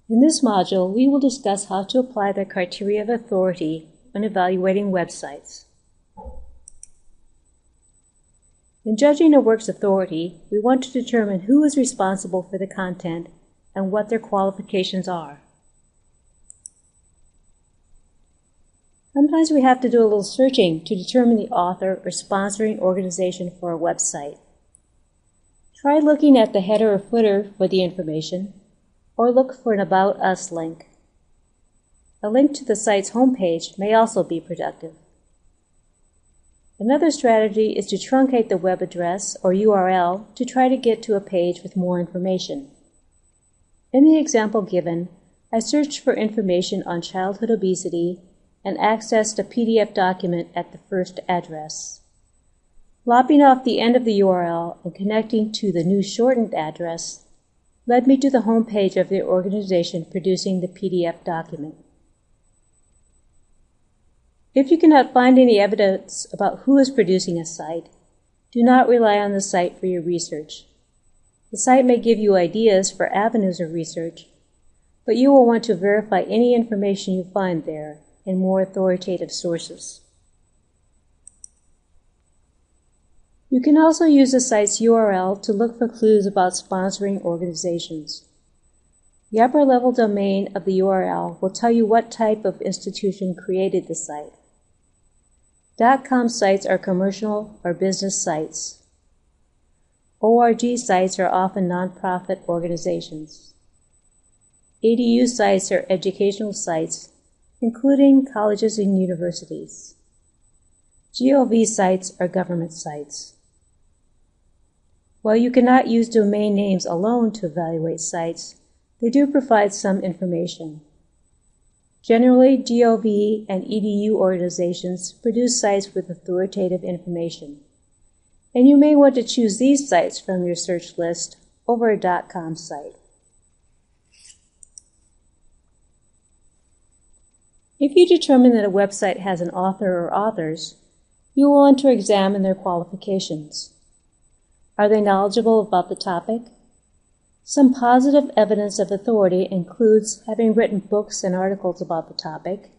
In this module, we will discuss how to apply the criteria of authority when evaluating websites. In judging a work's authority, we want to determine who is responsible for the content and what their qualifications are. Sometimes we have to do a little searching to determine the author or sponsoring organization for a website. Try looking at the header or footer for the information, or look for an About Us link. A link to the site's homepage may also be productive. Another strategy is to truncate the web address or URL to try to get to a page with more information. In the example given, I searched for information on childhood obesity and accessed a PDF document at the first address. Lopping off the end of the URL and connecting to the new shortened address led me to the home page of the organization producing the PDF document. If you cannot find any evidence about who is producing a site, do not rely on the site for your research. The site may give you ideas for avenues of research, but you will want to verify any information you find there in more authoritative sources. You can also use the site's URL to look for clues about sponsoring organizations. The upper-level domain of the URL will tell you what type of institution created the site. .com sites are commercial or business sites. ORG sites are often nonprofit organizations. EDU sites are educational sites, including colleges and universities. GOV sites are government sites. While you cannot use domain names alone to evaluate sites, they do provide some information. Generally, GOV and EDU organizations produce sites with authoritative information, and you may want to choose these sites from your search list over a .com site. If you determine that a website has an author or authors, you will want to examine their qualifications. Are they knowledgeable about the topic? Some positive evidence of authority includes having written books and articles about the topic,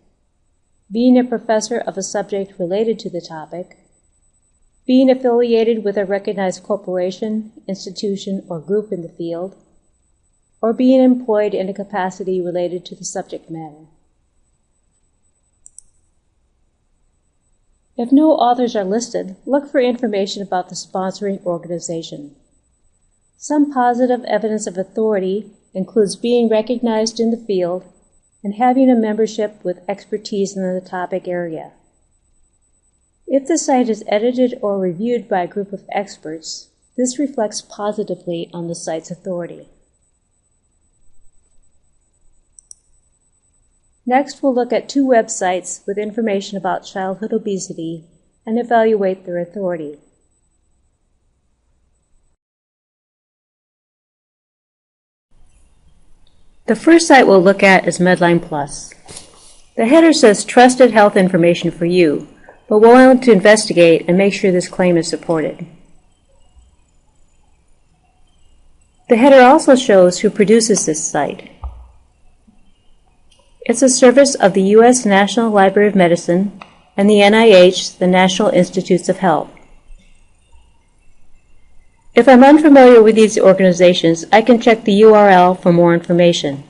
being a professor of a subject related to the topic, being affiliated with a recognized corporation, institution, or group in the field, or being employed in a capacity related to the subject matter. If no authors are listed, look for information about the sponsoring organization. Some positive evidence of authority includes being recognized in the field and having a membership with expertise in the topic area. If the site is edited or reviewed by a group of experts, this reflects positively on the site's authority. Next, we'll look at two websites with information about childhood obesity and evaluate their authority. The first site we'll look at is Medline Plus. The header says trusted health information for you, but we'll want to investigate and make sure this claim is supported. The header also shows who produces this site. It's a service of the U.S. National Library of Medicine and the NIH, the National Institutes of Health. If I'm unfamiliar with these organizations, I can check the URL for more information.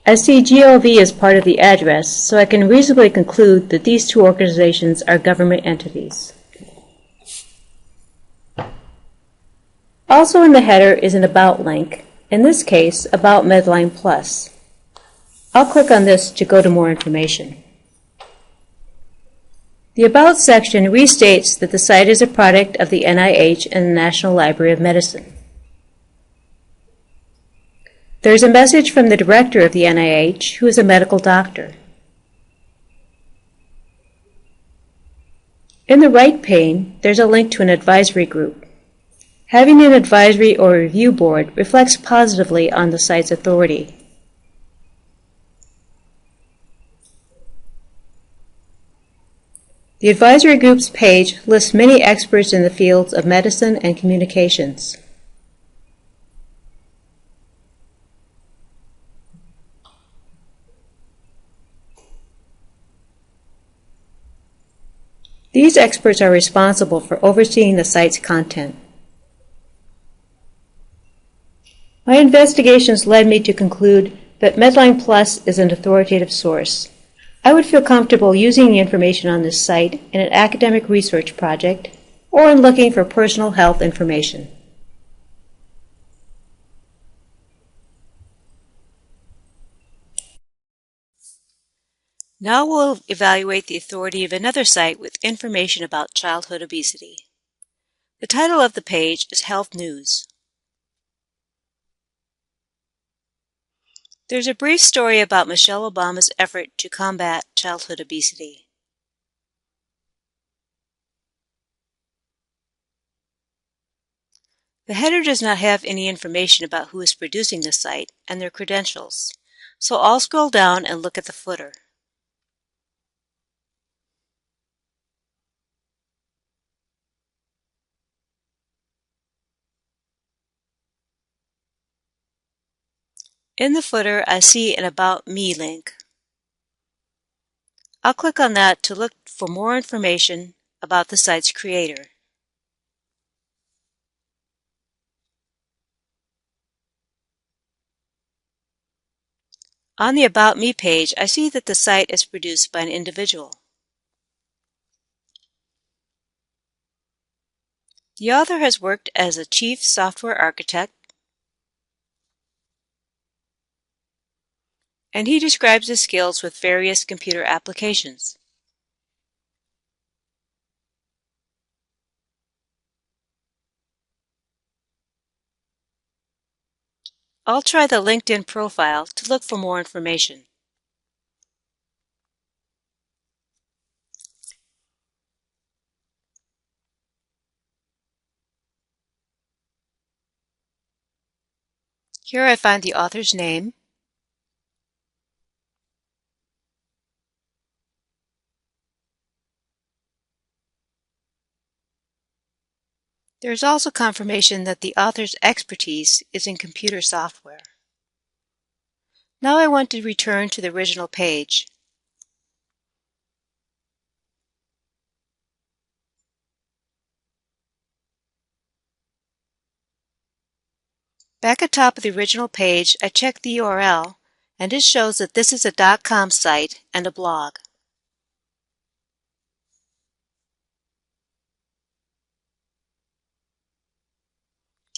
I see GOV as part of the address, so I can reasonably conclude that these two organizations are government entities. Also in the header is an About link, in this case, About Medline Plus. I'll click on this to go to more information. The About section restates that the site is a product of the NIH and the National Library of Medicine. There's a message from the director of the NIH, who is a medical doctor. In the right pane, there's a link to an advisory group. Having an advisory or review board reflects positively on the site's authority. The advisory group's page lists many experts in the fields of medicine and communications. These experts are responsible for overseeing the site's content. My investigations led me to conclude that Medline Plus is an authoritative source. I would feel comfortable using the information on this site in an academic research project or in looking for personal health information. Now we'll evaluate the authority of another site with information about childhood obesity. The title of the page is Health News. There's a brief story about Michelle Obama's effort to combat childhood obesity. The header does not have any information about who is producing the site and their credentials, so I'll scroll down and look at the footer. In the footer, I see an About Me link. I'll click on that to look for more information about the site's creator. On the About Me page, I see that the site is produced by an individual. The author has worked as a chief software architect, and he describes his skills with various computer applications. I'll try the LinkedIn profile to look for more information. Here I find the author's name, there is also confirmation that the author's expertise is in computer software. Now I want to return to the original page. Back at top of the original page, I check the URL, and it shows that this is a .com site and a blog.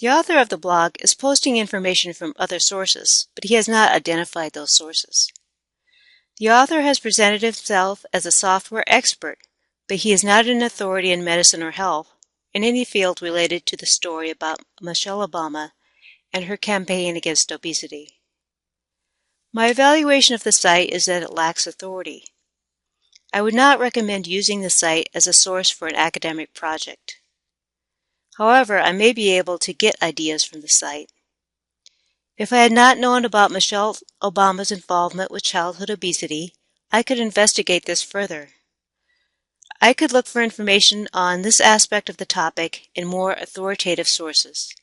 The author of the blog is posting information from other sources, but he has not identified those sources. The author has presented himself as a software expert, but he is not an authority in medicine or health in any field related to the story about Michelle Obama and her campaign against obesity. My evaluation of the site is that it lacks authority. I would not recommend using the site as a source for an academic project. However, I may be able to get ideas from the site. If I had not known about Michelle Obama's involvement with childhood obesity, I could investigate this further. I could look for information on this aspect of the topic in more authoritative sources.